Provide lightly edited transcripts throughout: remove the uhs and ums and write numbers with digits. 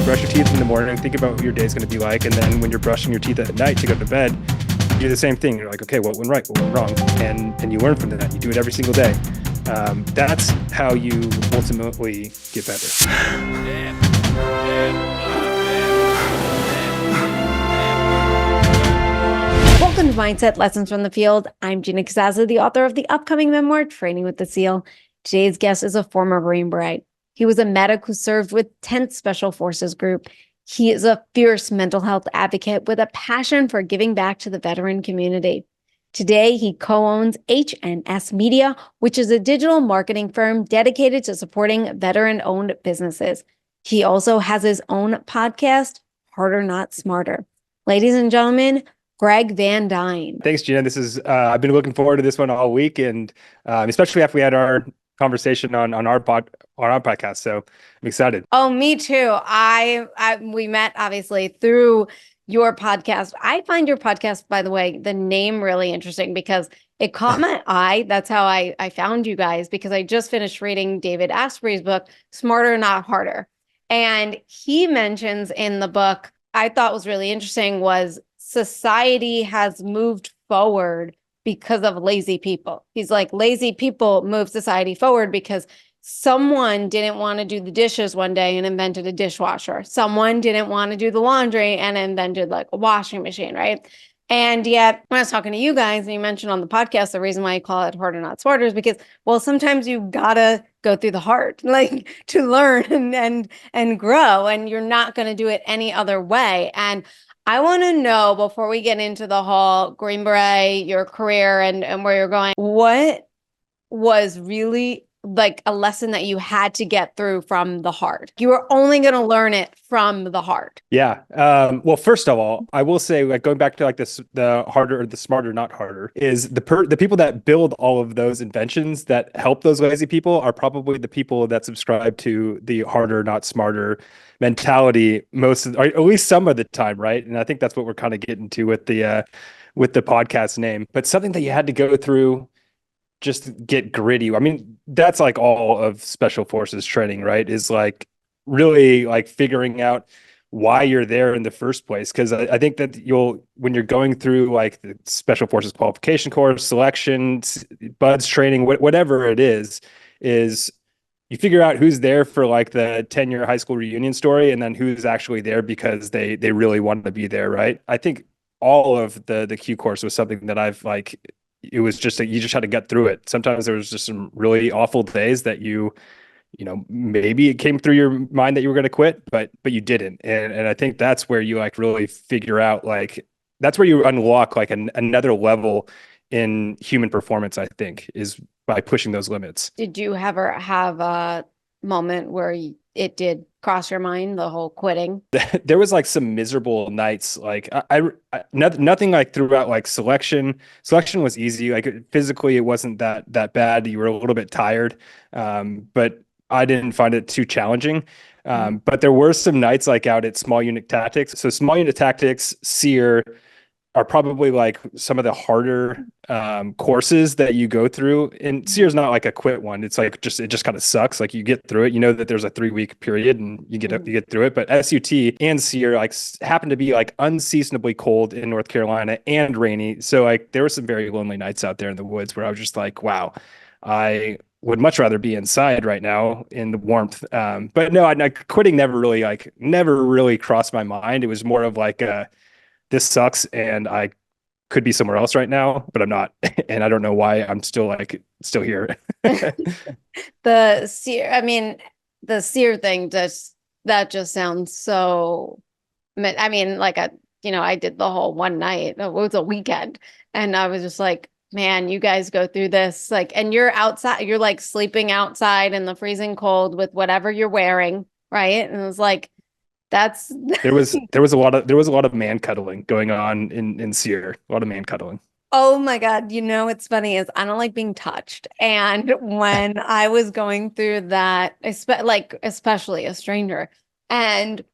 you brush your teeth in the morning, think about what your day's going to be like. And then when you're brushing your teeth at night to go to bed, you do the same thing. You're like, okay, what went right? What went wrong? And you learn from that. You do it every single day. That's how you ultimately get better. Welcome to Mindset Lessons from the Field. I'm Gina Casazza, the author of the upcoming memoir, Training with the SEAL. Today's guest is a former Green Beret. He was a medic who served with 10th Special Forces Group. He is a fierce mental health advocate with a passion for giving back to the veteran community. Today, he co-owns HNS Media, which is a digital marketing firm dedicated to supporting veteran-owned businesses. He also has his own podcast, Harder Not Smarter. Ladies and gentlemen, Greg VanDyne. Thanks, Gina. This is I've been looking forward to this one all week, and especially after we had our conversation on our podcast. So I'm excited. Oh, me too. We met obviously through your podcast. I find your podcast, by the way, the name really interesting because it caught my eye. That's how I found you guys, because I just finished reading David Asprey's book, Smarter Not Harder. And he mentions in the book, I thought was really interesting, was society has moved forward because of lazy people. He's like, lazy people move society forward because someone didn't want to do the dishes one day and invented a dishwasher. Someone didn't want to do the laundry and invented like a washing machine, right? And yet, when I was talking to you guys, and you mentioned on the podcast, the reason why I call it Harder Not Smarter is because, well, sometimes you gotta go through the hard, like to learn and grow, and you're not going to do it any other way. And I want to know, before we get into the whole Green Beret, your career and where you're going, what was really like a lesson that you had to get through from the hard? You were only going to learn it from the hard. Yeah. Well, first of all, I will say, like, going back to like this, the harder or the smarter, not harder, is the people that build all of those inventions that help those lazy people are probably the people that subscribe to the harder, not smarter mentality most, or at least some of the time, right? And I think that's what we're kind of getting to with the podcast name. But something that you had to go through, just get gritty. I mean, that's like all of special forces training, right? Is like really like figuring out why you're there in the first place. Because I think that when you're going through like the special forces qualification course, selection, buds training, whatever it is you figure out who's there for like the 10-year high school reunion story, and then who's actually there because they really want to be there, right? I think all of the Q course was something that I've like, it was just that you just had to get through it. Sometimes there was just some really awful days that you know, maybe it came through your mind that you were going to quit, but you didn't. And I think that's where you like really figure out, like, that's where you unlock like another level in human performance, I think, is by pushing those limits. Did you ever have a moment where it did cross your mind, the whole quitting? There was like some miserable nights. Like nothing like throughout like selection. Selection was easy. Like physically, it wasn't that bad. You were a little bit tired, but I didn't find it too challenging. But there were some nights like out at small unit tactics. So small unit tactics, SEER, are probably like some of the harder courses that you go through. And SEER is not like a quit one. It's like it just kind of sucks. Like you get through it. You know that there's a 3-week period and you get through it. But SUT and SEER like happen to be like unseasonably cold in North Carolina and rainy. So like there were some very lonely nights out there in the woods where I was just like, wow, I would much rather be inside right now in the warmth. But no, quitting never really crossed my mind. It was more of like this sucks and I could be somewhere else right now, but I'm not. And I don't know why I'm still here. The SEER thing, that just sounds so, I mean, like I did the whole one night, it was a weekend, and I was just like, man, you guys go through this, like, and you're outside, you're like sleeping outside in the freezing cold with whatever you're wearing, right? And it was like, there was a lot of man cuddling going on in SEER. A lot of man cuddling. Oh my God. You know, what's funny is I don't like being touched. And when I was going through that, especially a stranger, and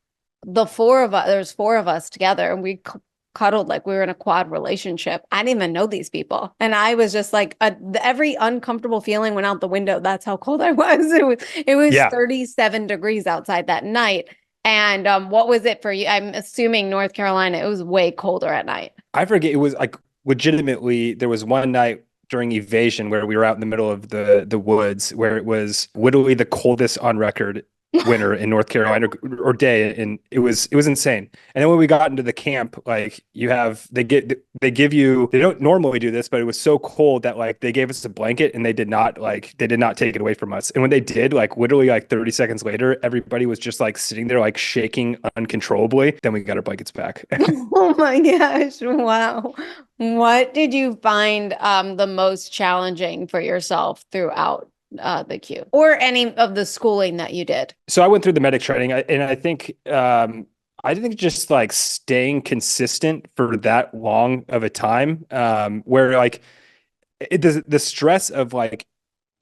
there's 4 of us together, and we cuddled like we were in a quad relationship. I didn't even know these people. And I was just like, every uncomfortable feeling went out the window. That's how cold I was. It was 37 degrees outside that night. And what was it for you? I'm assuming North Carolina, it was way colder at night. I forget. It was like legitimately, there was one night during evasion where we were out in the middle of the woods where it was literally the coldest on record winter in North Carolina or day, and it was insane. And then when we got into the camp, like they give you, they don't normally do this, but it was so cold that like they gave us a blanket and they did not take it away from us. And when they did, like literally like 30 seconds later, everybody was just like sitting there like shaking uncontrollably. Then we got our blankets back. Oh my gosh. Wow. What did you find the most challenging for yourself throughout the queue or any of the schooling that you did? So I went through the medic training, and I think just like staying consistent for that long of a time, where like the stress of like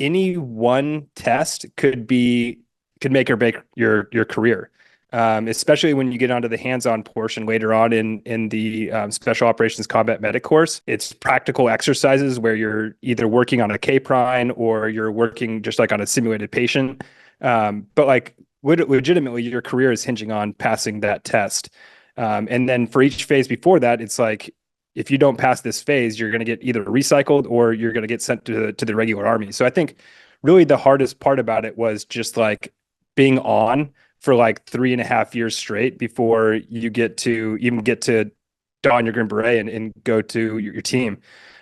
any one test could make or break your career. Especially when you get onto the hands-on portion later on in the special operations combat medic course. It's practical exercises where you're either working on a K prime or you're working just like on a simulated patient. But like legitimately, your career is hinging on passing that test. And then for each phase before that, it's like if you don't pass this phase, you're going to get either recycled or you're going to get sent to the regular army. So I think really the hardest part about it was just like being on for like 3.5 years straight before you get to don your Green Beret and go to your team.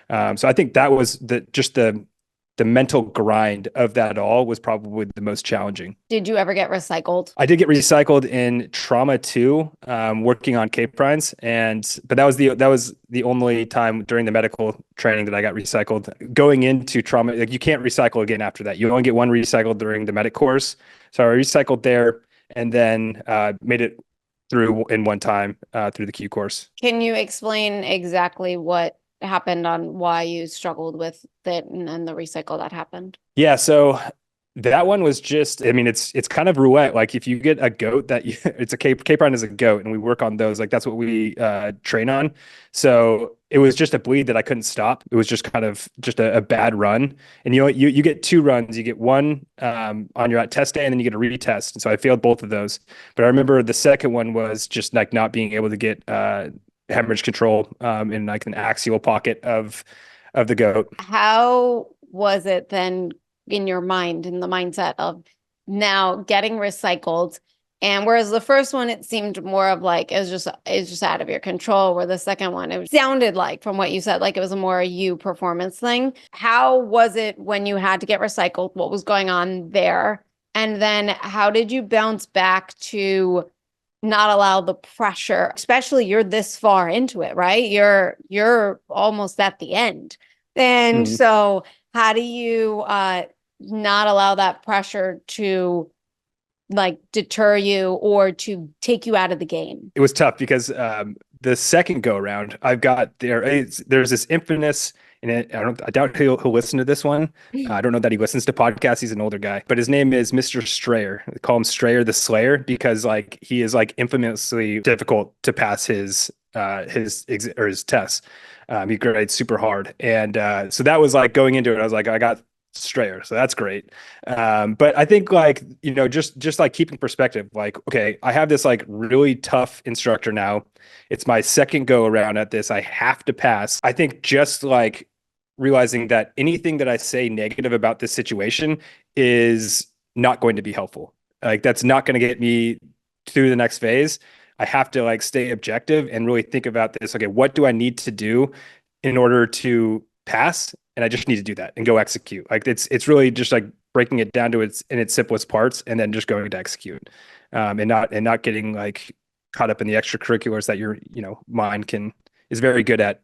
So I think that was the mental grind of that all was probably the most challenging. Did you ever get recycled? I did get recycled in trauma two, working on Cape Primes, but that was the only time during the medical training that I got recycled. Going into trauma, like you can't recycle again after that. You only get one recycled during the medic course. So I recycled there and then made it through in one time through the Q course. Can you explain exactly what happened on why you struggled with it and the recycle that happened? Yeah, so that one was just, I mean, it's kind of roulette. Like if you get a goat it's a Cape Run is a goat, and we work on those. Like that's what we train on. So it was just a bleed that I couldn't stop. It was just kind of just a bad run. And you get two runs. You get one on your test day, and then you get a retest. And so I failed both of those. But I remember the second one was just like not being able to get hemorrhage control in like an axial pocket of the goat. How was it then in your mind, in the mindset of now getting recycled? And whereas the first one, it seemed more of like it's just out of your control, where the second one, it sounded like from what you said, like it was a more you performance thing. How was it when you had to get recycled? What was going on there? And then how did you bounce back to not allow the pressure, especially you're this far into it, right? You're almost at the end. And so how do you not allow that pressure to like deter you or to take you out of the game? It was tough because the second go around, there's this infamous, and I doubt he'll listen to this one. I don't know that he listens to podcasts. He's an older guy, but his name is Mr. Strayer. They call him Strayer the Slayer because like he is like infamously difficult to pass his tests. He grades super hard, and so that was like going into it. I was like, I got Strayer, so that's great. But I think like just like keeping perspective, like okay, I have this like really tough instructor now. It's my second go around at this. I have to pass. I think just like realizing that anything that I say negative about this situation is not going to be helpful. Like that's not going to get me through the next phase. I have to like stay objective and really think about this. Okay, what do I need to do in order to pass? And I just need to do that and go execute. Like it's really just like breaking it down to its simplest parts and then just going to execute, and not getting like caught up in the extracurriculars that your mind is very good at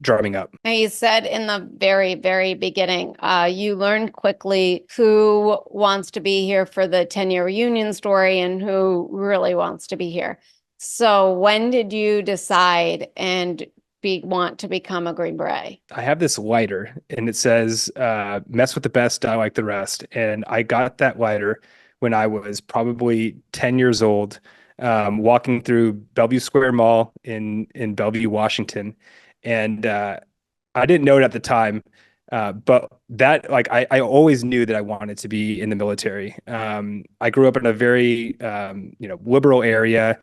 drumming up. Now you said in the very, very beginning, you learned quickly who wants to be here for the 10-year reunion story and who really wants to be here. So when did you decide and want to become a Green Beret? I have this lighter and it says, mess with the best, die like the rest. And I got that lighter when I was probably 10 years old, walking through Bellevue Square Mall in Bellevue, Washington. And I didn't know it at the time, But that like I always knew that I wanted to be in the military. I grew up in a very liberal area.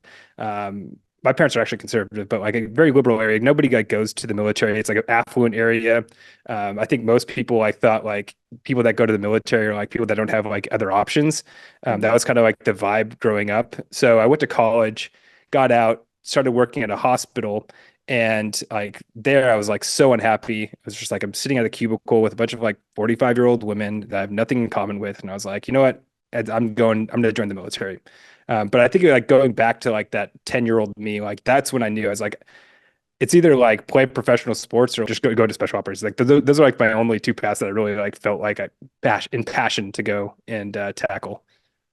My parents are actually conservative, but like a very liberal area. Nobody like goes to the military. It's like an affluent area. I think most people like thought like people that go to the military are like people that don't have like other options. That was kind of like the vibe growing up. So I went to college, got out, started working at a hospital. And like there, I was like so unhappy. I was just like, I'm sitting at a cubicle with a bunch of like 45-year-old women that I have nothing in common with. And I was like, you know what? I'm going to join the military. But I think like going back to like that 10-year-old me, like that's when I knew I was like, it's either like play professional sports or just go to special operations. Like those are like my only two paths that I really like felt like I passion to go and tackle.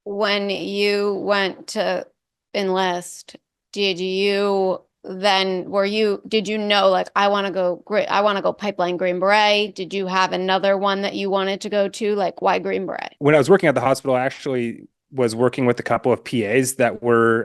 When you went to enlist, did you then did you know like I want to go pipeline Green Beret? Did you have another one that you wanted to go to? Like why Green Beret? When I was working at the hospital, I actually was working with a couple of PAs that were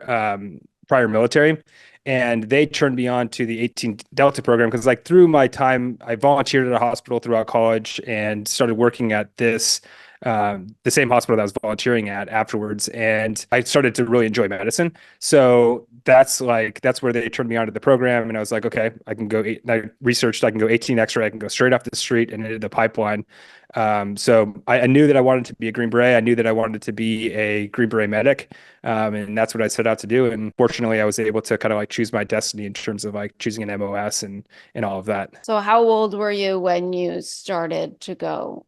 prior military, and they turned me on to the 18 Delta program because, like, through my time, I volunteered at a hospital throughout college and started working at the same hospital that I was volunteering at afterwards, and I started to really enjoy medicine. So that's where they turned me on to the program, and I was like, okay, I can go. I researched I can go 18 X-ray, I can go straight off the street and into the pipeline. So I knew that I wanted to be a Green Beret. I knew that I wanted to be a Green Beret medic. And that's what I set out to do. And fortunately, I was able to kind of like choose my destiny in terms of like choosing an MOS and all of that. So how old were you when you started to go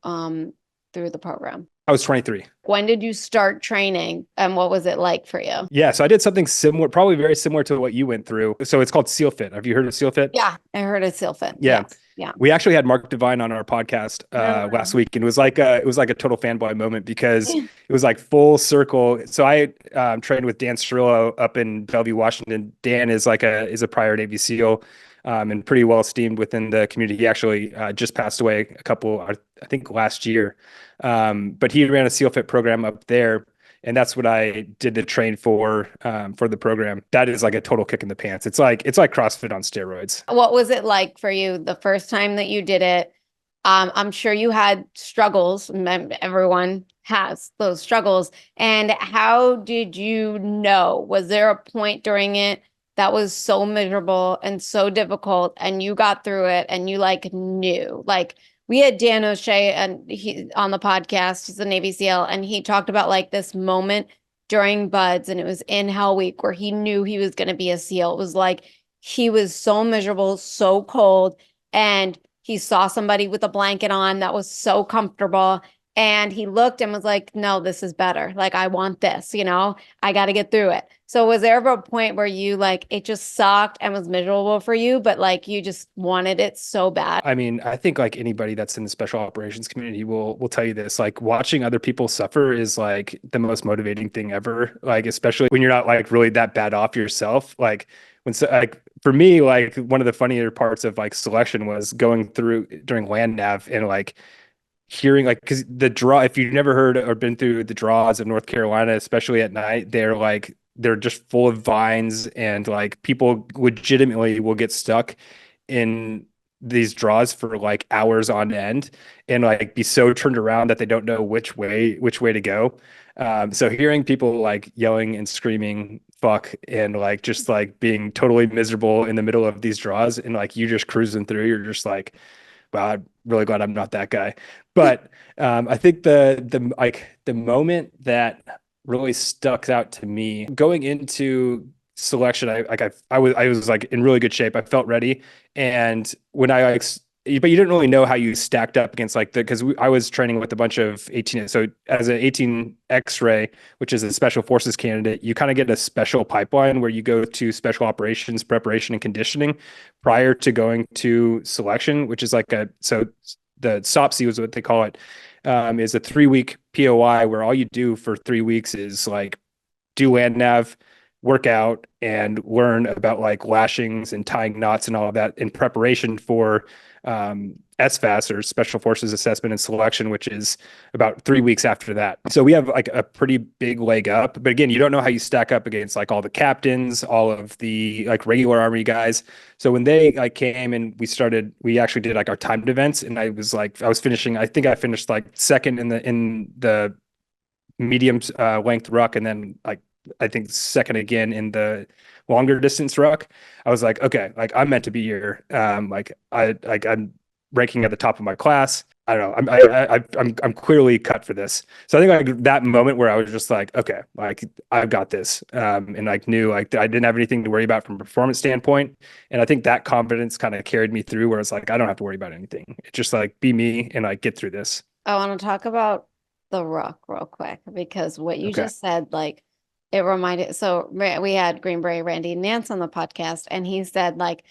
through the program? I was 23. When did you start training and what was it like for you? Yeah, so I did something similar, probably very similar to what you went through. So it's called SEAL Fit. Have you heard of SEAL Fit? Yeah, I heard of SEAL Fit. Yeah. Yes. Yeah. We actually had Mark Devine on our podcast last week, and it was like a total fanboy moment because it was like full circle. So I trained with Dan Cirillo up in Bellevue, Washington. Dan is a prior Navy SEAL, and pretty well esteemed within the community. He actually just passed away I think last year. But he ran a SEAL Fit program up there, and that's what I did to train for the program. That is like a total kick in the pants. It's like CrossFit on steroids. What was it like for you the first time that you did it? I'm sure you had struggles. Everyone has those struggles. And how did you know? Was there a point during it that was so miserable and so difficult and you got through it and you like knew? Like we had Dan O'Shea and he on the podcast, he's a Navy SEAL, and he talked about like this moment during Buds, and it was in Hell Week where he knew he was going to be a SEAL. It was like he was so miserable, so cold, and he saw somebody with a blanket on that was so comfortable. And he looked and was like, no, this is better. Like, I want this, I got to get through it. So was there ever a point where you like, it just sucked and was miserable for you, but like you just wanted it so bad? I mean, I think like anybody that's in the special operations community will tell you this. Like watching other people suffer is like the most motivating thing ever. Like especially when you're not like really that bad off yourself. Like like for me, like one of the funnier parts of like selection was going through during land nav and like hearing like because the draw, if you've never heard or been through the draws of North Carolina, especially at night, they're just full of vines, and like people legitimately will get stuck in these draws for like hours on end and like be so turned around that they don't know which way to go. So hearing people like yelling and screaming fuck and like just like being totally miserable in the middle of these draws and like you just cruising through, you're just like, wow, I'm really glad I'm not that guy. But I think the moment that really stuck out to me going into selection, I was like in really good shape. I felt ready, and when but you didn't really know how you stacked up against like because I was training with a bunch of 18. So as an 18 X-ray, which is a special forces candidate, you kind of get a special pipeline where you go to special operations preparation and conditioning prior to going to selection, which is so the SOPSI is what they call it, is a 3-week POI where all you do for 3 weeks is like do land nav, work out, and learn about like lashings and tying knots and all of that in preparation for SFAS, or Special Forces Assessment and Selection, which is about 3 weeks after that. So we have like a pretty big leg up. But again, you don't know how you stack up against like all the captains, all of the like regular Army guys. So when they like came and we actually did like our timed events, and I was finishing. I think I finished like second in the medium length ruck, and then like I think second again in the longer distance ruck. I was like, okay, like I'm meant to be here. I'm ranking at the top of my class. I don't know. I'm clearly cut for this. So I think like that moment where I was just like, okay, like I've got this, and like knew like I didn't have anything to worry about from a performance standpoint. And I think that confidence kind of carried me through, where it's like I don't have to worry about anything. It's just like be me and like get through this. I want to talk about the ruck real quick because what you Okay. just said, like it reminded. So we had Green Beret Randy Nance on the podcast, and he said like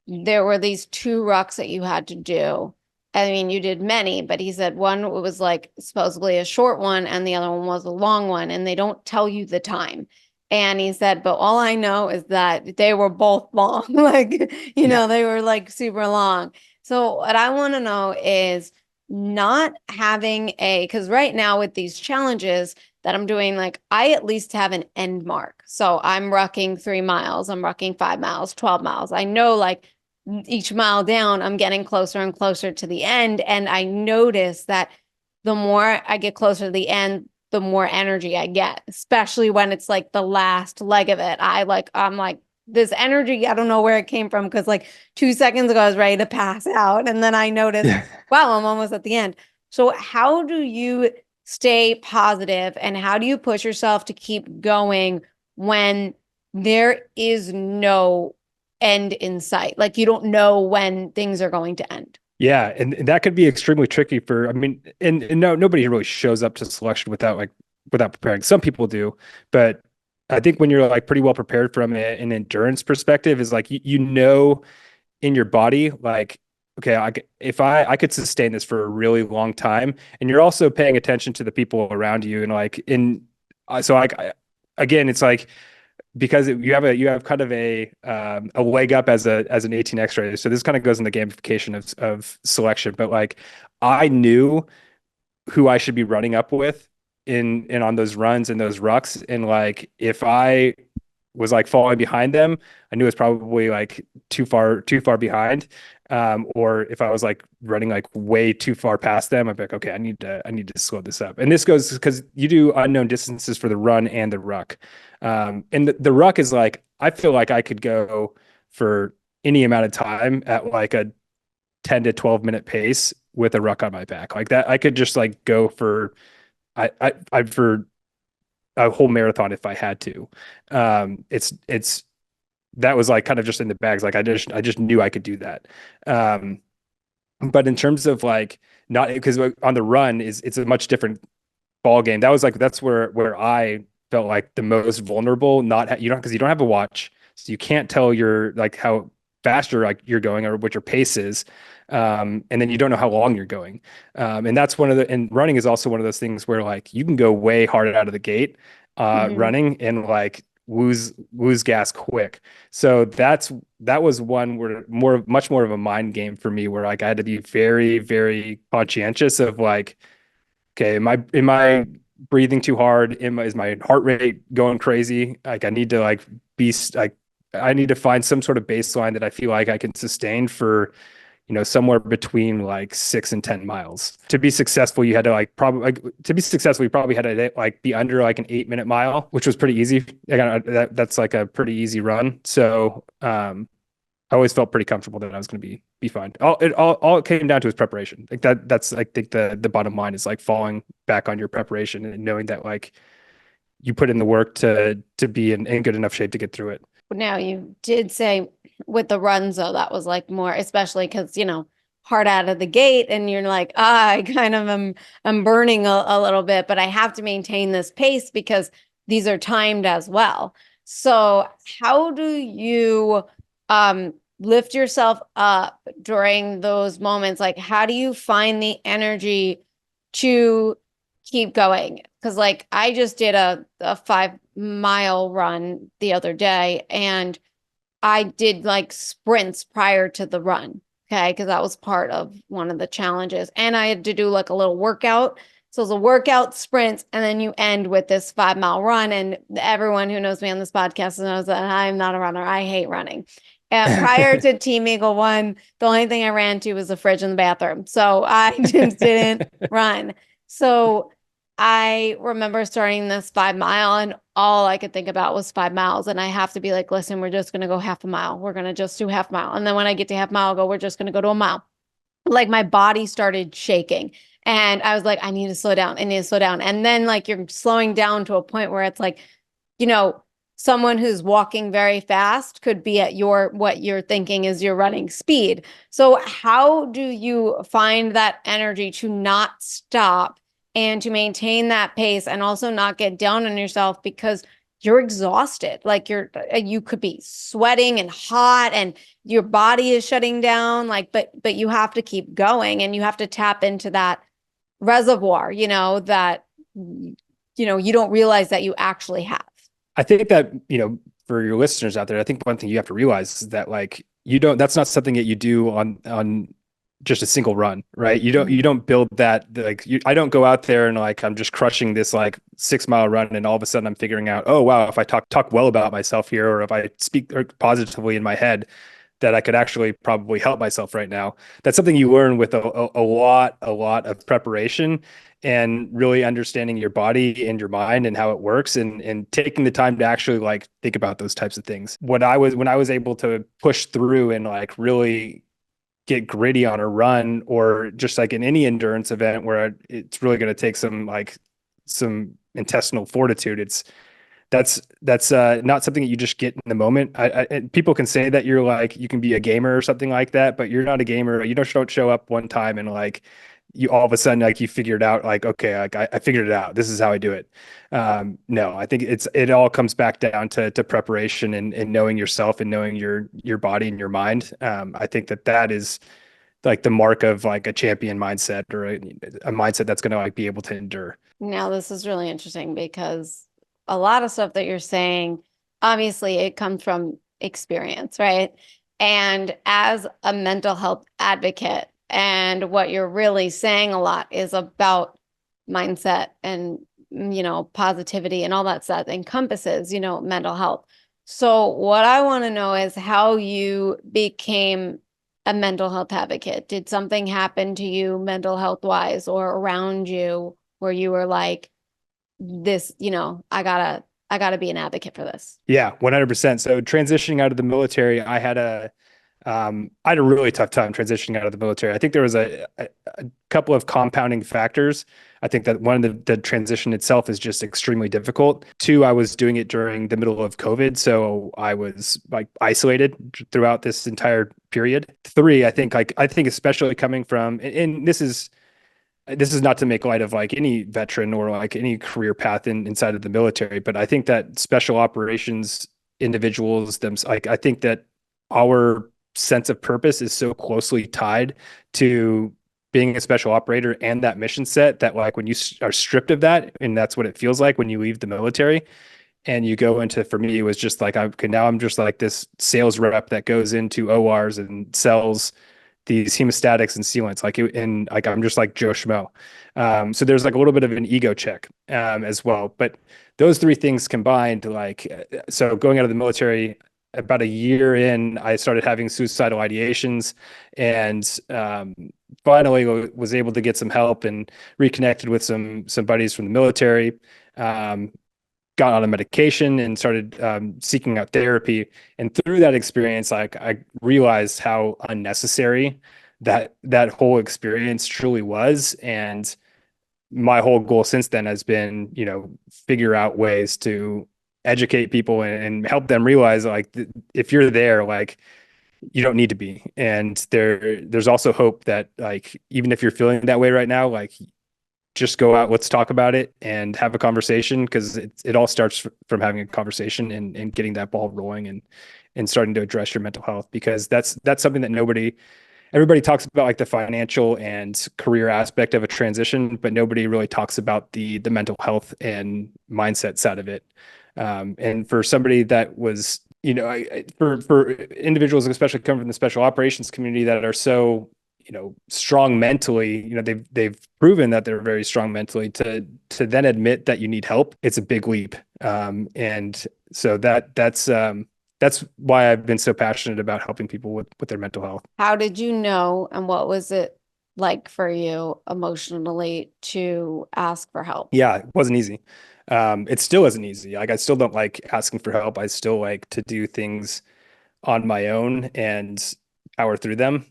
there were these two rucks that you had to do. I mean, you did many, but he said one was like supposedly a short one, and the other one was a long one, and they don't tell you the time. And he said, but all I know is that they were both long, like Yeah. they were like super long. So what I want to know is not having because right now with these challenges that I'm doing, like I at least have an end mark. So I'm rucking 3 miles, I'm rucking 5 miles, 12 miles. I know like each mile down, I'm getting closer and closer to the end. And I notice that the more I get closer to the end, the more energy I get, especially when it's like the last leg of it. I'm like, this energy, I don't know where it came from because like 2 seconds ago I was ready to pass out. And then I noticed, Yeah. wow, I'm almost at the end. So how do you stay positive and how do you push yourself to keep going when there is no end in sight? Like you don't know when things are going to end. Yeah, and that could be extremely tricky for, I mean, and no, nobody really shows up to selection without preparing. Some people do, but I think when you're like pretty well prepared from an endurance perspective, is like you know in your body like, okay, if I could sustain this for a really long time, and you're also paying attention to the people around you, and like in so like again, it's like because you have kind of a leg up as an 18X racer. So this kind of goes in the gamification of selection. But like I knew who I should be running up with in on those runs and those rucks. And like if I was like falling behind them, I knew it was probably like too far behind. Or if I was like running like way too far past them, I'd be like, okay, I need to slow this up. And this goes because you do unknown distances for the run and the ruck. And the ruck is like, I feel like I could go for any amount of time at like a 10 to 12 minute pace with a ruck on my back. Like that, I could just like go for for a whole marathon if I had to. It's that was like kind of just in the bags. Like I just knew I could do that. Um, but in terms of like not because on the run is it's a much different ball game. That was like that's where I felt like the most vulnerable. Not you don't because you don't have a watch, so you can't tell your like how fast you're going or what your pace is, and then you don't know how long you're going. And that's and running is also one of those things where like you can go way hard out of the gate, Mhm. running and like lose gas quick. So that was one where much more of a mind game for me where like I had to be very, very conscientious of like, okay, am I breathing too hard? Is my heart rate going crazy? Like I need to like be like I need to find some sort of baseline that I feel like I can sustain for, somewhere between like 6 and 10 miles. To be successful, you had to like probably like to be successful, you probably had to like be under like an 8 minute mile, which was pretty easy. That's like a pretty easy run. So I always felt pretty comfortable that I was going to be fine. All it came down to is preparation. Like that's I think the bottom line is like falling back on your preparation and knowing that like you put in the work to be in good enough shape to get through it. Now you did say with the runs though, that was like more, especially because, hard out of the gate and you're like, I kind of am burning a little bit, but I have to maintain this pace because these are timed as well. So how do you lift yourself up during those moments? Like how do you find the energy to keep going? Because like I just did a 5 mile run the other day and I did like sprints prior to the run. Okay, because that was part of one of the challenges. And I had to do like a little workout. So it was a workout sprint, and then you end with this 5 mile run. And everyone who knows me on this podcast knows that I'm not a runner. I hate running. And prior to Team Eagle One, the only thing I ran to was the fridge in the bathroom. So I just didn't run. So I remember starting this 5 mile, and all I could think about was 5 miles. And I have to be like, listen, we're just going to go half a mile. We're going to just do half mile. And then when I get to half mile, I'll go, we're just going to go to a mile. Like my body started shaking. And I was like, I need to slow down. I need to slow down. And then like you're slowing down to a point where it's like, you know, someone who's walking very fast could be at what you're thinking is your running speed. So how do you find that energy to not stop and to maintain that pace and also not get down on yourself because you're exhausted? Like you could be sweating and hot and your body is shutting down, like, but you have to keep going and you have to tap into that reservoir, that you don't realize that you actually have. I think that, for your listeners out there, I think one thing you have to realize is that like that's not something that you do on just a single run, right? You don't build that like I don't go out there and like I'm just crushing this like 6 mile run and all of a sudden I'm figuring out, oh wow, if I talk well about myself here, or if I speak positively in my head, that I could actually probably help myself right now. That's something you learn with a lot of preparation and really understanding your body and your mind and how it works, and taking the time to actually like think about those types of things. When I was able to push through and like really get gritty on a run, or just like in any endurance event where it's really going to take some intestinal fortitude, that's not something that you just get in the moment. People can say that you can be a gamer or something like that, but you're not a gamer. You don't show up one time and like you all of a sudden like you figured out like, okay, like I figured it out. This is how I do it. No, I think it all comes back down to preparation and knowing yourself and knowing your body and your mind. I think that is like the mark of like a champion mindset, or a mindset that's going to like be able to endure. Now, this is really interesting because a lot of stuff that you're saying, obviously, it comes from experience, right? And as a mental health advocate, and what you're really saying a lot is about mindset and, positivity and all that stuff encompasses, mental health. So, what I want to know is how you became a mental health advocate. Did something happen to you mental health wise or around you where you were like, this, I gotta be an advocate for this? Yeah, 100%. So transitioning out of the military, I had a really tough time transitioning out of the military. I think there was a couple of compounding factors. I think that one of the transition itself is just extremely difficult. Two, I was doing it during the middle of COVID, so I was like isolated throughout this entire period. Three, I think especially coming from, and this is not to make light of like any veteran or like any career path inside of the military, but I think that special operations individuals like I think that our sense of purpose is so closely tied to being a special operator and that mission set, that like when you are stripped of that, and that's what it feels like when you leave the military and you go into, for me, it was just like, now I'm just like this sales rep that goes into ORs and sells these hemostatics and sealants, and like I'm just like Joe Schmo. So there's like a little bit of an ego check as well. But those three things combined, so going out of the military, about a year in, I started having suicidal ideations, and finally was able to get some help and reconnected with some buddies from the military. Got on a medication and started seeking out therapy. And through that experience, like I realized how unnecessary that whole experience truly was. And my whole goal since then has been, figure out ways to educate people and help them realize like if you're there, like you don't need to be. And there's also hope that like even if you're feeling that way right now, like just go out, let's talk about it and have a conversation, because it all starts from having a conversation and getting that ball rolling and starting to address your mental health, because that's something that everybody talks about, like the financial and career aspect of a transition, but nobody really talks about the mental health and mindset side of it. And for somebody that was for individuals, especially coming from the special operations community that are so, strong mentally, they've proven that they're very strong mentally to then admit that you need help. It's a big leap. And so that's why I've been so passionate about helping people with their mental health. How did you know, and what was it like for you emotionally to ask for help? Yeah, it wasn't easy. It still isn't easy. Like I still don't like asking for help. I still like to do things on my own and power through them.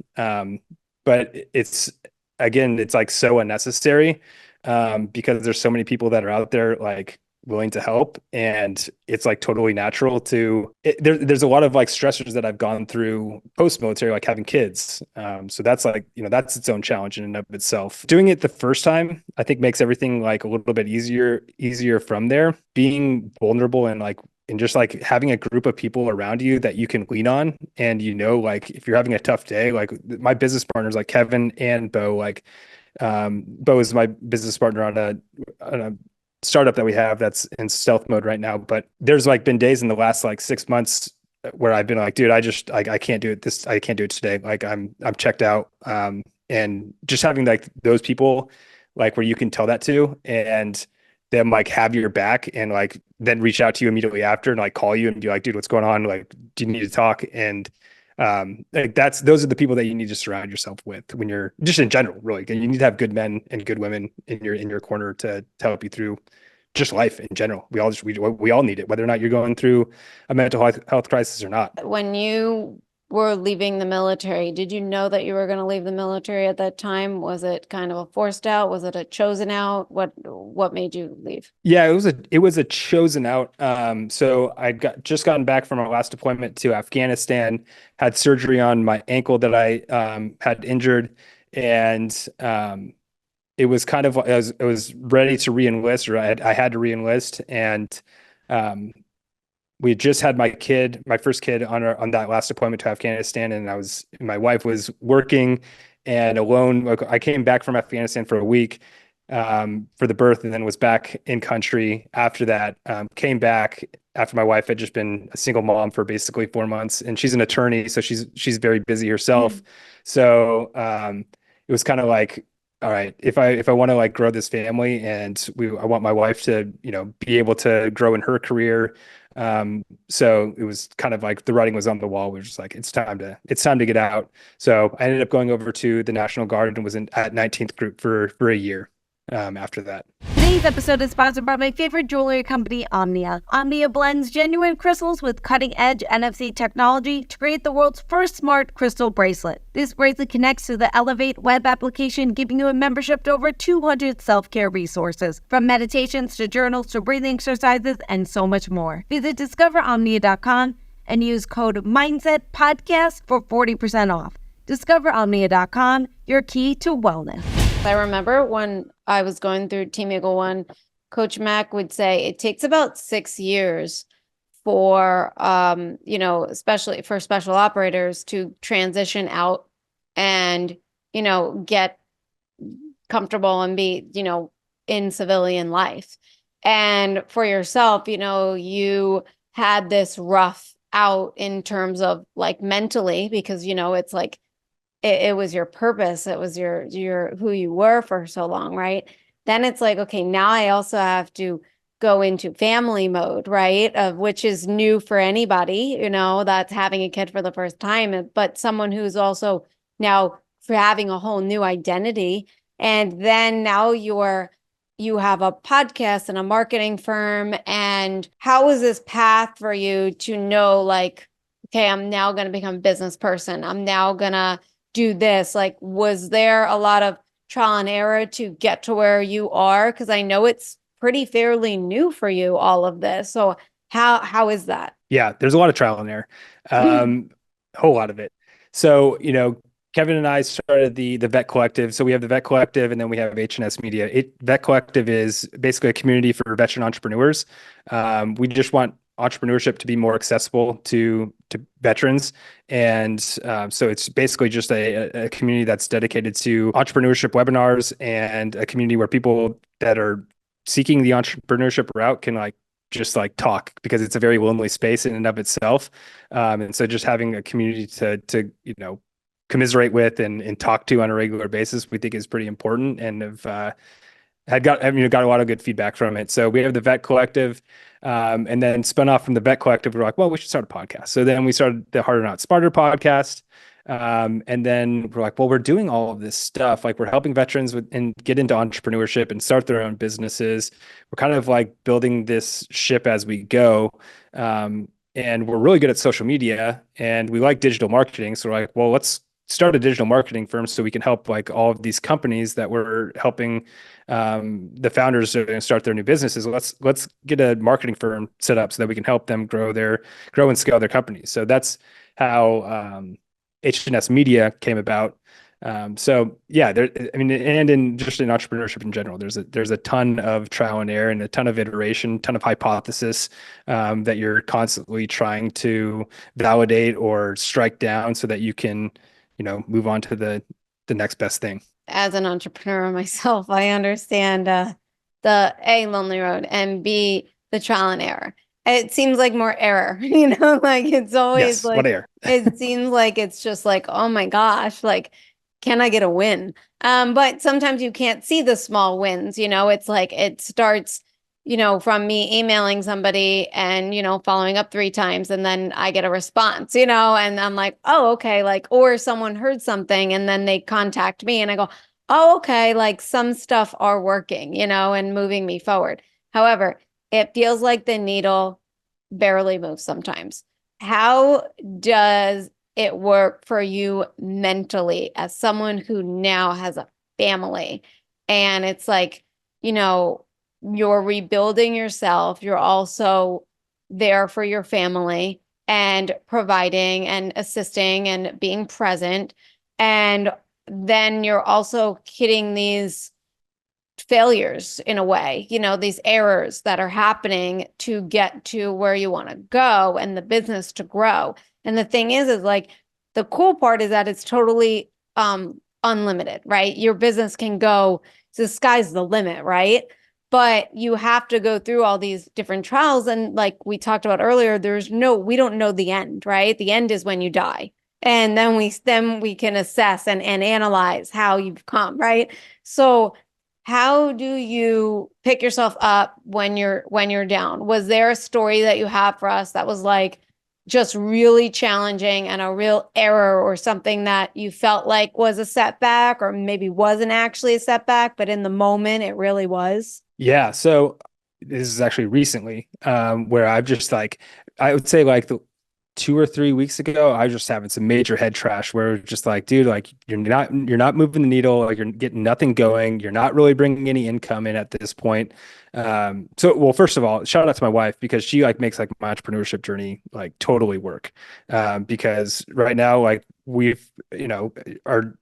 But it's like so unnecessary, because there's so many people that are out there like willing to help, and it's like totally natural there's a lot of like stressors that I've gone through post-military, like having kids. So that's like, that's its own challenge in and of itself. Doing it the first time, I think makes everything like a little bit easier from there. Being vulnerable and just like having a group of people around you that you can lean on. And, like if you're having a tough day, like my business partners, like Kevin and Bo, like, Bo is my business partner on a startup that we have that's in stealth mode right now. But there's like been days in the last like 6 months where I've been like, dude, I can't do it. I can't do it today. Like I'm checked out. And just having like those people, like where you can tell that to, and them like have your back, and like then reach out to you immediately after and like call you and be like, dude, what's going on? Like, do you need to talk? And like those are the people that you need to surround yourself with when you're just in general, really. And you need to have good men and good women in your corner to help you through just life in general. We all need it, whether or not you're going through a mental health crisis or not. When you were leaving the military, did you know that you were going to leave the military at that time? Was it kind of a forced out? Was it a chosen out? What made you leave? Yeah, it was a chosen out. So just gotten back from our last deployment to Afghanistan, had surgery on my ankle that I had injured, and it was kind of I was ready to reenlist, or I had to reenlist, and um, we had just had my first kid on that last deployment to Afghanistan, and my wife was working and alone. Like, I came back from Afghanistan for a week for the birth, and then was back in country after that. Came back after my wife had just been a single mom for basically 4 months, and she's an attorney, so she's very busy herself. So it was kind of like, all right, if I want to like grow this family, and I want my wife to, be able to grow in her career. So it was kind of like the writing was on the wall. We were just like, it's time to get out. So I ended up going over to the National Guard and was at 19th Group for a year after that. Today's episode is sponsored by my favorite jewelry company, Omnia. Omnia blends genuine crystals with cutting-edge NFC technology to create the world's first smart crystal bracelet. This bracelet connects to the Elevate web application, giving you a membership to over 200 self-care resources, from meditations to journals to breathing exercises and so much more. Visit discoveromnia.com and use code MindsetPodcast for 40% off. DiscoverOmnia.com, your key to wellness. I remember when I was going through Team Eagle One, Coach Mack would say it takes about 6 years for, especially for special operators to transition out and, get comfortable and be, in civilian life. And for yourself, you had this rough out in terms of like mentally, because, it's like, it was your purpose. It was your who you were for so long, right? Then it's like, okay, now I also have to go into family mode, right? Of which is new for anybody, that's having a kid for the first time, but someone who's also now for having a whole new identity. And then now you have a podcast and a marketing firm. And how is this path for you to know, like, okay, I'm now going to become a business person. I'm now going to do this. Like, was there a lot of trial and error to get to where you are? Because I know it's pretty fairly new for you, all of this. So how is that? Yeah, there's a lot of trial and error, a whole lot of it. So, Kevin and I started the Vet Collective. So we have the Vet Collective, and then we have HNS Media. Vet Collective is basically a community for veteran entrepreneurs. We just want entrepreneurship to be more accessible to veterans. And so it's basically just a community that's dedicated to entrepreneurship webinars, and a community where people that are seeking the entrepreneurship route can like just like talk, because it's a very lonely space in and of itself. And so just having a community to commiserate with and talk to on a regular basis, we think is pretty important, and have got a lot of good feedback from it. So we have the Vet Collective, and then spun off from the Vet Collective. We're like, well, we should start a podcast. So then we started the Harder Not Smarter podcast. And then we're like, well, we're doing all of this stuff. Like, we're helping veterans and get into entrepreneurship and start their own businesses. We're kind of like building this ship as we go. And we're really good at social media, and we like digital marketing. So we're like, well, let's start a digital marketing firm so we can help like all of these companies that we're helping the founders to start their new businesses. Let's get a marketing firm set up so that we can help them grow and scale their companies. So that's how HNS Media came about. So yeah, and in entrepreneurship in general, there's a ton of trial and error and a ton of iteration, ton of hypothesis that you're constantly trying to validate or strike down so that you can move on to the next best thing. As an entrepreneur myself, I understand the A, lonely road, and B, the trial and error. It seems like more error, like it's always like, what error? It seems like it's just like, oh my gosh, like, can I get a win? But sometimes you can't see the small wins, it's like it starts, from me emailing somebody and, following up 3 times, and then I get a response, and I'm like, oh, okay. Like, or someone heard something and then they contact me and I go, oh, okay. Like, some stuff are working, and moving me forward. However, it feels like the needle barely moves sometimes. How does it work for you mentally as someone who now has a family? And it's like, you're rebuilding yourself. You're also there for your family and providing and assisting and being present. And then you're also hitting these failures in a way, these errors that are happening to get to where you want to go and the business to grow. And the thing is like, the cool part is that it's totally unlimited, right? Your business can go, the sky's the limit, right? But you have to go through all these different trials. And like we talked about earlier, we don't know the end, right? The end is when you die. And then we can assess and analyze how you've come, right? So how do you pick yourself up when you're down? Was there a story that you have for us that was like just really challenging and a real error, or something that you felt like was a setback, or maybe wasn't actually a setback, but in the moment it really was? Yeah. So this is actually recently, where I've just like, I would say like 2 or 3 weeks ago, I was just having some major head trash where it's just like, dude, like you're not moving the needle, like you're getting nothing going. You're not really bringing any income in at this point. Well, first of all, shout out to my wife, because she like makes like my entrepreneurship journey like totally work. Because right now, like we've, our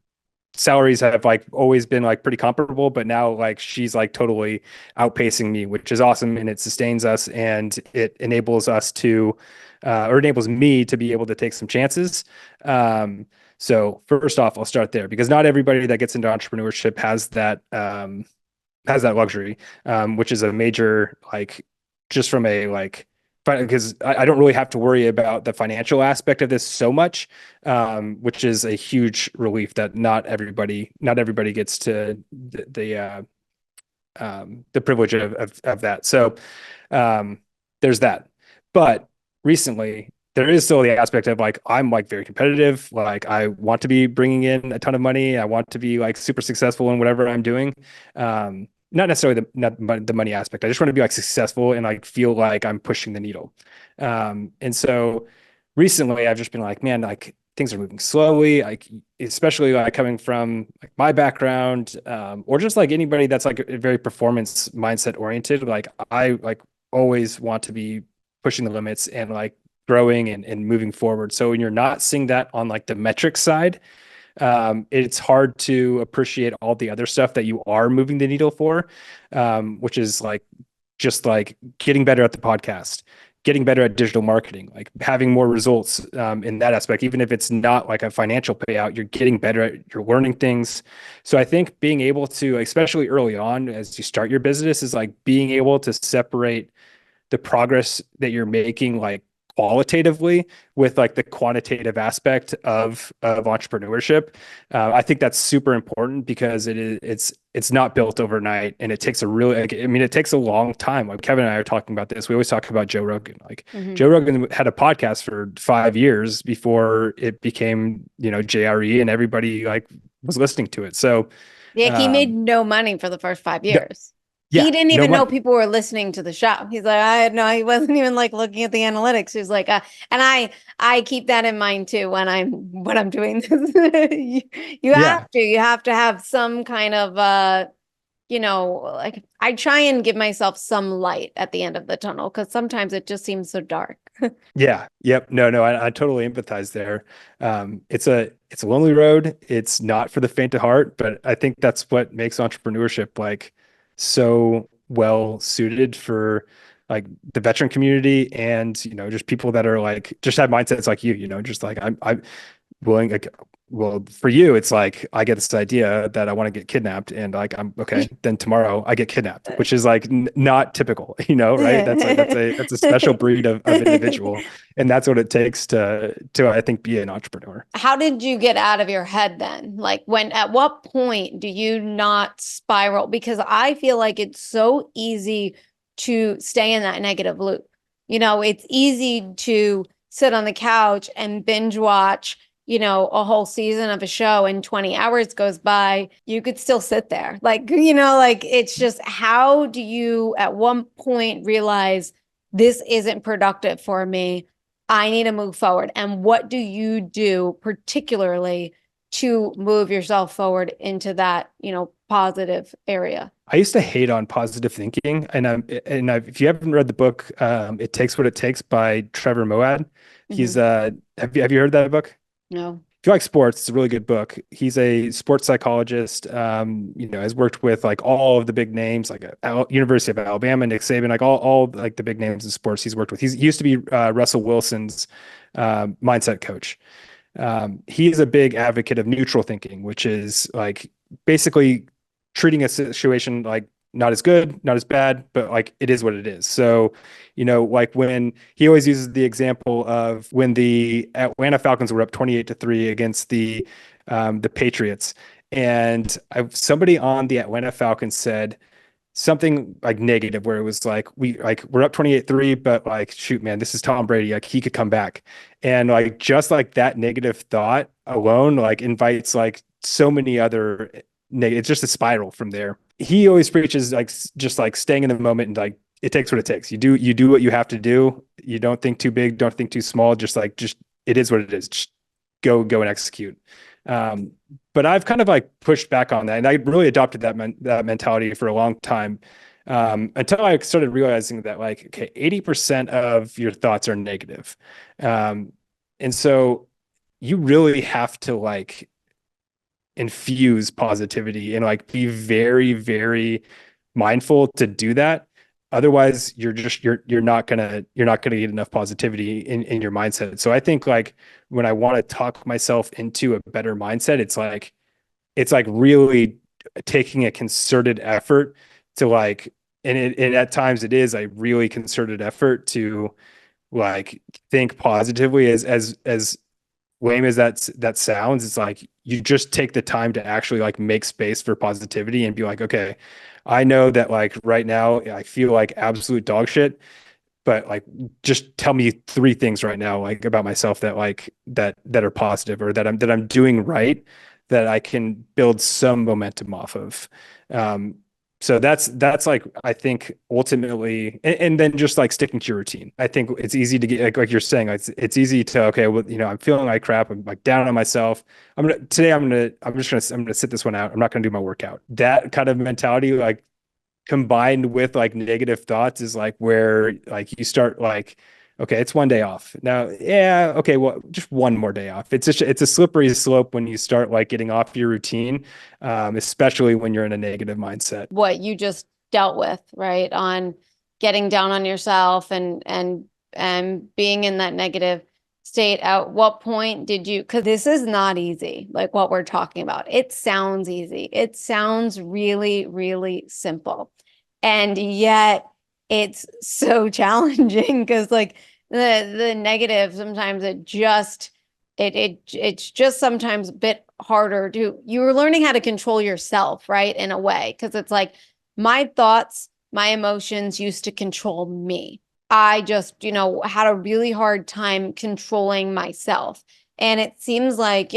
salaries have like always been like pretty comparable, but now like she's like totally outpacing me, which is awesome. And it sustains us, and it enables us to, or enables me to be able to take some chances. So first off, I'll start there, because not everybody that gets into entrepreneurship has that luxury, which is a major, like, just from a like, because I don't really have to worry about the financial aspect of this so much, which is a huge relief that not everybody gets to the privilege of that. So there's that. But recently, there is still the aspect of like, I'm like very competitive. Like, I want to be bringing in a ton of money. I want to be like super successful in whatever I'm doing. Not necessarily the money aspect. I just want to be like successful and like feel like I'm pushing the needle. And so recently I've just been like, man, like things are moving slowly. Like, especially like coming from like my background, or just like anybody that's like very performance mindset oriented. Like, I like always want to be pushing the limits and like growing and moving forward. So when you're not seeing that on like the metric side, it's hard to appreciate all the other stuff that you are moving the needle for, which is like just like getting better at the podcast, getting better at digital marketing, like having more results in that aspect. Even if it's not like a financial payout, you're getting better at, you're learning things. So I think being able to, especially early on as you start your business, is like being able to separate the progress that you're making, like qualitatively with like the quantitative aspect of entrepreneurship. I think that's super important because it's not built overnight, and it takes a really, like, I mean, it takes a long time. Like Kevin and I are talking about this. We always talk about Joe Rogan. Like Joe Rogan had a podcast for 5 years before it became, JRE, and everybody like was listening to it. So yeah, he made no money for the first 5 years. Yeah, he didn't no even know money. people were listening to the show. He's like, I had no, he wasn't even like looking at the analytics. He's like, and I keep that in mind too when I'm doing this. You have to have some kind of like I try and give myself some light at the end of the tunnel because sometimes it just seems so dark. Yeah. Yep. No, I totally empathize there. It's a lonely road. It's not for the faint of heart, but I think that's what makes entrepreneurship like so well suited for like the veteran community and, just people that are like, just have mindsets like just like I'm willing, like, well, for you, it's like I get this idea that I want to get kidnapped, and like I'm okay. Then tomorrow I get kidnapped, which is like not typical, right? That's a special breed of individual, and that's what it takes to I think be an entrepreneur. How did you get out of your head then? Like at what point do you not spiral? Because I feel like it's so easy to stay in that negative loop. It's easy to sit on the couch and binge watch a whole season of a show and 20 hours goes by, you could still sit there. Like, like it's just, how do you at one point realize this isn't productive for me? I need to move forward. And what do you do particularly to move yourself forward into that, positive area? I used to hate on positive thinking, if you haven't read the book, It Takes What It Takes by Trevor Moawad, he's have you heard that book? No. If you like sports, it's a really good book. He's a sports psychologist, has worked with like all of the big names, like University of Alabama, Nick Saban, like all like the big names in sports he's worked with. He used to be Russell Wilson's mindset coach. He is a big advocate of neutral thinking, which is like basically treating a situation like not as good, not as bad, but like it is what it is. So, like when he always uses the example of when the Atlanta Falcons were up 28-3 against the Patriots, and somebody on the Atlanta Falcons said something like negative where it was like we're up 28-3, but like shoot, man, this is Tom Brady, like he could come back. And like just like that negative thought alone like invites like so many other it's just a spiral from there. He always preaches like just like staying in the moment and like it takes what it takes. You do what you have to do. You don't think too big, don't think too small. Just it is what it is. Just go and execute. But I've kind of like pushed back on that, and I really adopted that mentality for a long time until I started realizing that like, okay, 80% of your thoughts are negative, and so you really have to like infuse positivity and like be very, very mindful to do that. Otherwise you're not gonna get enough positivity in your mindset. So I think like when I want to talk myself into a better mindset, it's like really taking a concerted effort to like, and at times it is a really concerted effort to like think positively. As lame as that sounds, it's like you just take the time to actually like make space for positivity and be like, okay, I know that like right now I feel like absolute dog shit, but like just tell me 3 things right now like about myself that like that are positive or that I'm doing right, that I can build some momentum off of. So that's like, I think ultimately, and then just like sticking to your routine. I think it's easy to get like you're saying, it's easy to, okay, well, I'm feeling like crap. I'm like down on myself. I'm gonna sit this one out. I'm not gonna do my workout. That kind of mentality, like combined with like negative thoughts, is like where like you start like, okay, it's one day off now. Yeah. Okay. Well, just one more day off. It's a slippery slope when you start like getting off your routine, especially when you're in a negative mindset. What you just dealt with, right? On getting down on yourself and being in that negative state. At what point did you, because this is not easy, like what we're talking about. It sounds easy. It sounds really, really simple. And yet it's so challenging because like the negative sometimes it's just sometimes a bit harder you're learning how to control yourself, right? In a way, because it's like my thoughts, my emotions used to control me. I just, had a really hard time controlling myself. And it seems like,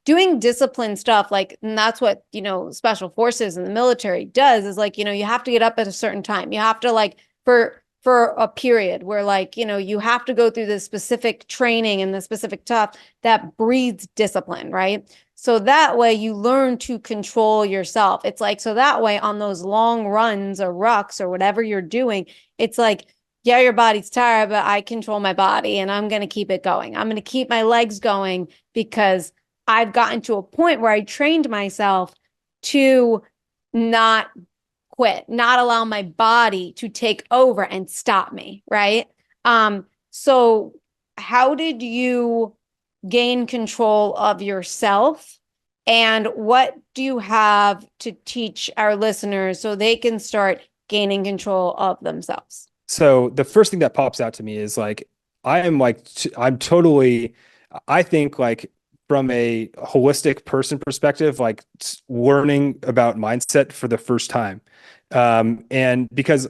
doing disciplined stuff, like, and that's what, special forces and the military does is like, you have to get up at a certain time. You have to like, for a period where like, you have to go through this specific training and the specific stuff that breeds discipline, right? So that way you learn to control yourself. It's like, so that way on those long runs or rucks or whatever you're doing, it's like, yeah, your body's tired, but I control my body and I'm going to keep it going. I'm going to keep my legs going because I've gotten to a point where I trained myself to not quit, not allow my body to take over and stop me, right? So how did you gain control of yourself? And what do you have to teach our listeners so they can start gaining control of themselves? So the first thing that pops out to me is like, I'm totally, I think like from a holistic person perspective, like learning about mindset for the first time. And because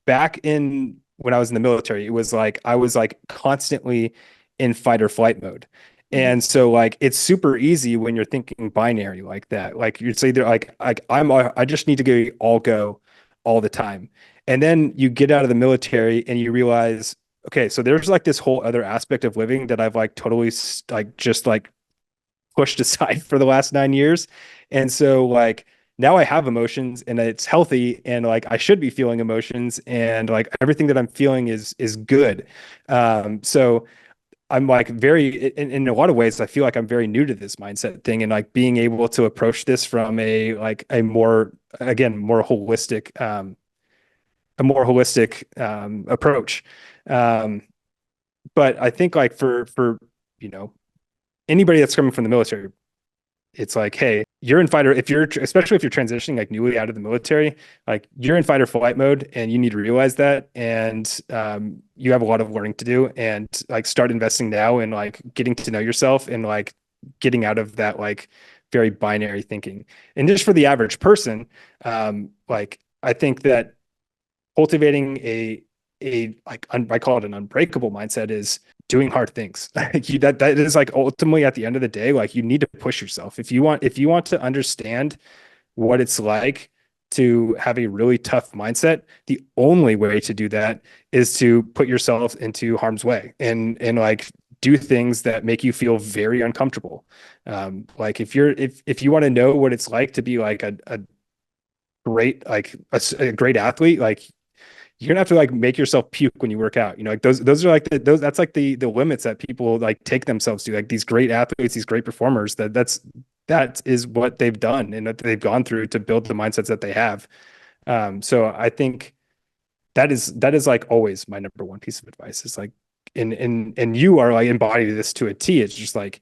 back in when I was in the military, it was like, I was like constantly in fight or flight mode. And so like, it's super easy when you're thinking binary like that. Like you'd say I just need to go all the time. And then you get out of the military and you realize, okay, so there's like this whole other aspect of living that I've like totally like just like pushed aside for the last 9 years. And so like now I have emotions and it's healthy and like I should be feeling emotions and like everything that I'm feeling is good. So I'm like in a lot of ways, I feel like I'm very new to this mindset thing and like being able to approach this from a more holistic approach. But I think like for anybody that's coming from the military, it's like, hey, you're in fighter. Especially if you're transitioning like newly out of the military, like you're in fight or flight mode and you need to realize that. And you have a lot of learning to do and like start investing now and like getting to know yourself and like getting out of that like very binary thinking. And just for the average person, like I think that cultivating I call it an unbreakable mindset is doing hard things. That is like ultimately at the end of the day, like you need to push yourself. If you want to understand what it's like to have a really tough mindset, the only way to do that is to put yourself into harm's way and like do things that make you feel very uncomfortable. Like if you want to know what it's like to be like a great a great athlete, like you're gonna have to like make yourself puke when you work out. Like those are like that's like the limits that people like take themselves to. Like these great athletes, these great performers, that is what they've done and that they've gone through to build the mindsets that they have. So I think that is like always my number one piece of advice is like, and you are like embodied this to a T. It's just like,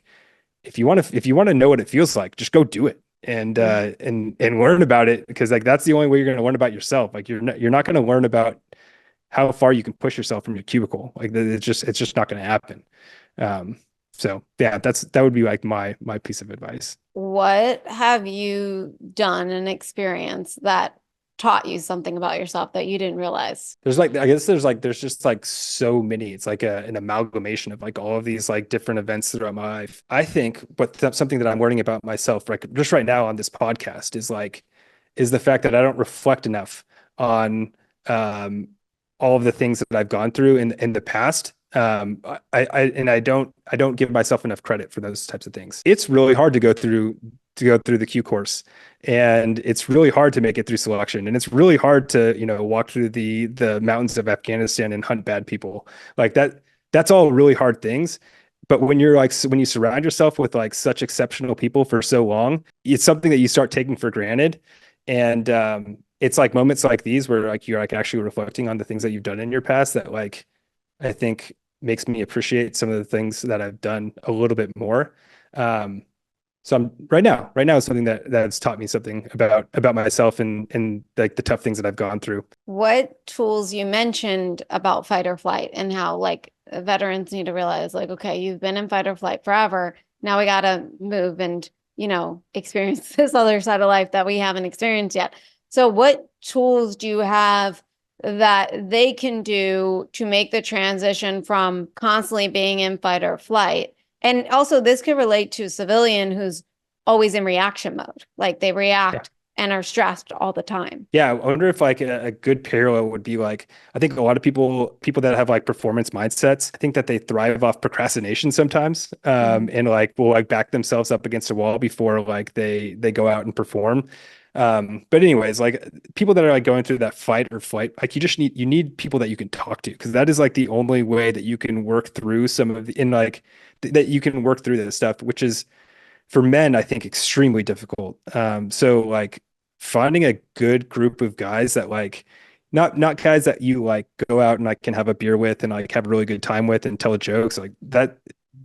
if you want to know what it feels like, just go do it and learn about it, because like that's the only way you're going to learn about yourself. Like you're not going to learn about how far you can push yourself from your cubicle. Like it's just not going to happen. So yeah, that would be like my piece of advice. What have you done and experienced that taught you something about yourself that you didn't realize? There's just like so many. It's like an amalgamation of like all of these like different events throughout my life. I think, but something that I'm learning about myself like just right now on this podcast is the fact that I don't reflect enough on all of the things that I've gone through in the past. I don't give myself enough credit for those types of things. It's really hard to go through the Q course, and it's really hard to make it through selection, and it's really hard to walk through the mountains of Afghanistan and hunt bad people. Like that's all really hard things. But when you surround yourself with like such exceptional people for so long, it's something that you start taking for granted. And it's like moments like these where like you're like actually reflecting on the things that you've done in your past that like I think makes me appreciate some of the things that I've done a little bit more. So I'm right now is something that's taught me something about myself and like the tough things that I've gone through. What tools you mentioned about fight or flight and how like veterans need to realize like, okay, you've been in fight or flight forever. Now we got to move and, experience this other side of life that we haven't experienced yet. So what tools do you have that they can do to make the transition from constantly being in fight or flight? And also this could relate to a civilian who's always in reaction mode. Like they react and are stressed all the time. Yeah, I wonder if like a good parallel would be like, I think a lot of people that have like performance mindsets, I think that they thrive off procrastination sometimes, and like will like back themselves up against a wall before like they go out and perform. But anyways, like people that are like going through that fight or flight, like you need people that you can talk to, because that is like the only way that you can work through some of that you can work through this stuff, which is for men, I think extremely difficult. So like finding a good group of guys that like, not guys that you like go out and like can have a beer with and like have a really good time with and tell jokes like that.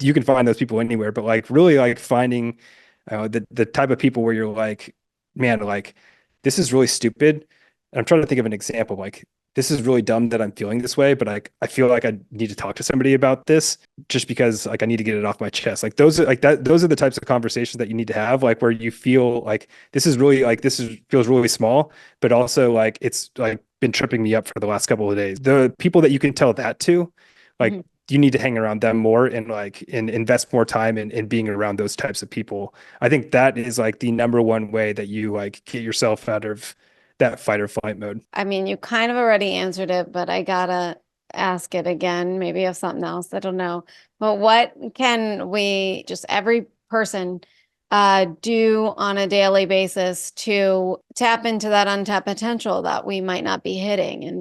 You can find those people anywhere, but like really like finding the type of people where you're like, man, like this is really stupid. And I'm trying to think of an example. Like this is really dumb that I'm feeling this way, but I feel like I need to talk to somebody about this just because like I need to get it off my chest. Like those are the types of conversations that you need to have, like where you feel like feels really small, but also like it's like been tripping me up for the last couple of days. The people that you can tell that to, like you need to hang around them more and invest more time in being around those types of people. I think that is like the number one way that you like get yourself out of that fight or flight mode. I mean, you kind of already answered it, but I gotta ask it again. Maybe you have something else. I don't know. But what can every person do on a daily basis to tap into that untapped potential that we might not be hitting and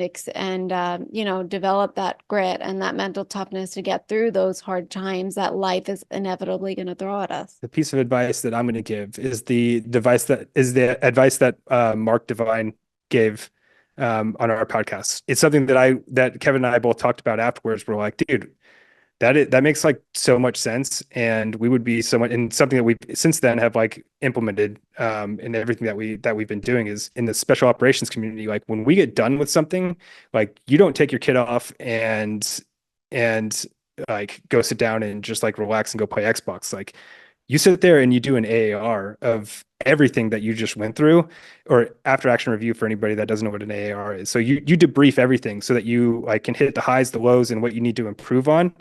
develop that grit and that mental toughness to get through those hard times that life is inevitably going to throw at us? The piece of advice that I'm going to give is the advice that Mark Dyne gave on our podcast. It's something that Kevin and I both talked about afterwards. We're like, dude, that makes like so much sense, and we would be something that we since then have like implemented in everything that we've been doing is in the special operations community. Like when we get done with something, like you don't take your kid off and like go sit down and just like relax and go play Xbox. Like you sit there and you do an AAR of everything that you just went through, or after action review for anybody that doesn't know what an AAR is. So you debrief everything so that you like can hit the highs, the lows, and what you need to improve on.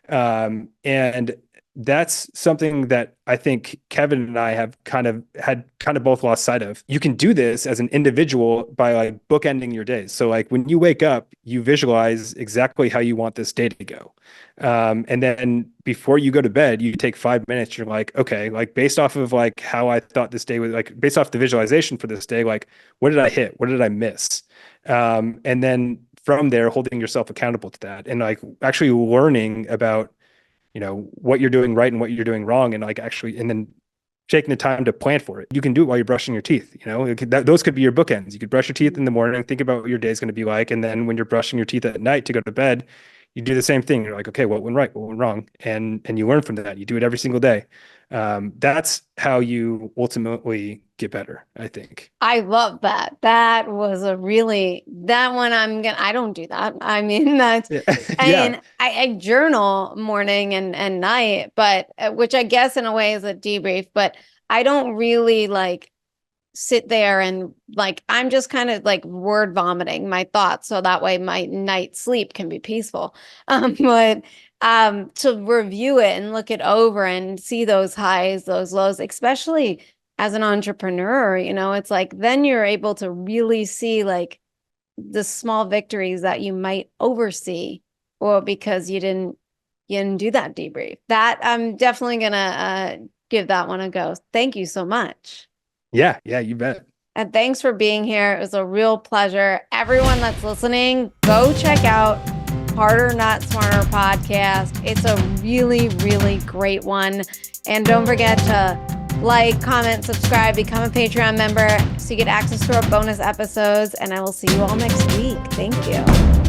And that's something that I think Kevin and I have kind of both lost sight of. You can do this as an individual by like bookending your days. So like when you wake up, you visualize exactly how you want this day to go. And then before you go to bed, you take 5 minutes. You're like, okay, like based off of like how I thought this day was, like based off the visualization for this day, like what did I hit? What did I miss? And then from there, holding yourself accountable to that and like actually learning about, what you're doing right and what you're doing wrong, and like actually, and then taking the time to plan for it. You can do it while you're brushing your teeth. Those could be your bookends. You could brush your teeth in the morning, think about what your day is going to be like, and then when you're brushing your teeth at night to go to bed, you do the same thing. You're like, okay, what went right, what went wrong, and you learn from that. You do it every single day. That's how you ultimately get better, I think. I love that. That was that one I don't do that. I mean, I journal morning and night, but which I guess in a way is a debrief, but I don't really like sit there and like, I'm just kind of like word vomiting my thoughts. So that way my night sleep can be peaceful. But to review it and look it over and see those highs, those lows, especially as an entrepreneur, it's like, then you're able to really see like the small victories that you might oversee, or because you didn't do that debrief. That I'm definitely going to give that one a go. Thank you so much. Yeah, you bet. And thanks for being here. It was a real pleasure. Everyone that's listening, go check out Harder Not Smarter podcast. It's a really, really great one. And don't forget to like, comment, subscribe, become a Patreon member so you get access to our bonus episodes. And I will see you all next week. Thank you.